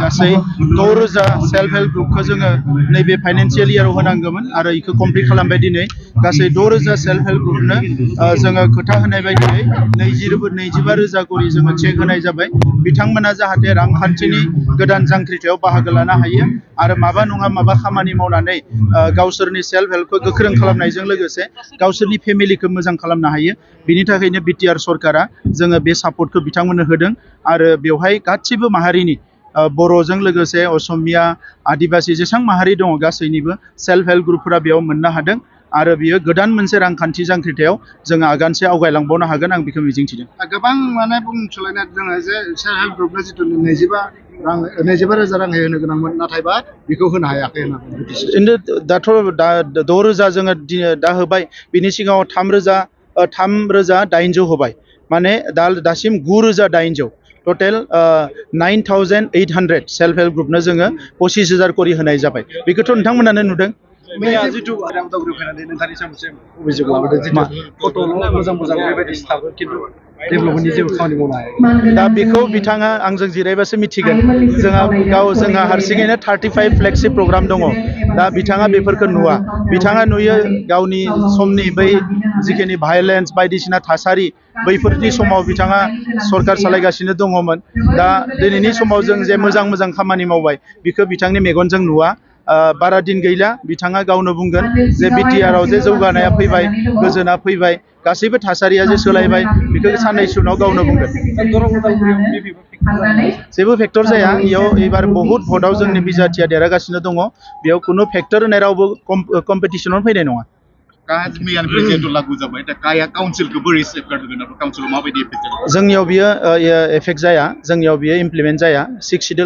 गासै 6,000 self help ग्रुपखौ जोङो नैबे फाइनान्सियेल इयाराव होनांगौमोन आरो इखौ कमप्लिट खालामबाय दिनै गासै 6,000 सेल्फ हेल्प ग्रुपनो जोङो खोथा होनाय बायदियै 25,000 करि जोङो चेक होनाय जाबाय बिथांमोना जाहाथे रांखान्थिनि गोदान जांख्रिथायाव बाहागो लानो हायो आरो माबा नङा माबा खामानि मावनानै गावसोरनि सेल्फ हेल्पखौ गोख्रों खालामनायजों लोगोसे गावसोरनि फेमिलिखौ मोजां खालामनो हायो बिनि थाखायनो बिटिआर सरकारा जोङो बे सापर्टखौ बिथांमोननो होदों आरो बेवहाय गासिबो माहारिनि बर'जों लोगोसे असमिया आदिबासि जेसां माहारि दङ गासैनिबो सेल्फ हेल्प ग्रुपफोरा बेयाव मोननो हादों आरो बियो गोदान मोनसे रांखान्थि जांख्रिथायाव जोङो आगानसे आवगायलांबावनो हागोन आं बेखौ मिजिंथिदों गोबां माने बुंसोलायनाय जोङो जे सेल्फ हेल्प ग्रुपनो जिथु 25,000 रां होनो गोनांमोन नाथायबा बेखौ होनो हायाखै खिन्थु दाथ' 6,000 जोङो दा होबाय बिनि सिगाङाव 3,800 होबाय माने दासिम 9,800 टटेल 9,800 सेल्फ हेल्प ग्रुपनो जोङो 25,000 करि होनाय जाबाय बेखौथ' नोंथांमोनानो नुदों जिथु उदालगुरि फैनानै नोंथांनि सायाव अभियोग लाबोदों जिथु फट'ल' मोजां बेबायदि स्टाफफोर खिन्थु डेभेलपमेन्टनि जेबो खामानि मावनो हायाखै दा बेखौ बिथाङा आंजों जिरायबासो मिथिगोन जोंहा हारसिङैनो 35 फ्लेक्सि प्रग्राम दङ दा बिथाङा बेफोरखौ नुवा बिथाङा नुयो गावनि समनि बै जिखिनि भायलेन्स बायदिसिना थासारि बैफोरनि समाव बिथाङा सरकार सालायगासिनो दङमोन दा दिनैनि समाव जों जे मोजां खामानि मावबाय बेखौ बिथांनि मेगनजों नुवा बारा दिन गैला बिथाङा गावनो बुंगोन जे बिटिआरआव जे जौगानाया फैबाय गोजोना फैबाय गासैबो थासारिया जे सोलायबाय बेखौ साननैसो उनाव गावनो बुंगोन जेबो फेक्टर जाया इयाव एबार बहुत भटआव जोंनि बिजाथिया देरहागासिनो दङ बेयाव खुनु फेक्टर होनाय रावबो कम्पिटिसनाव फैनाय नङा जोंनियाव बियो एफेक्ट जाया जोंनियाव बियो इमप्लिमेन्ट जाया 6 शिड्युल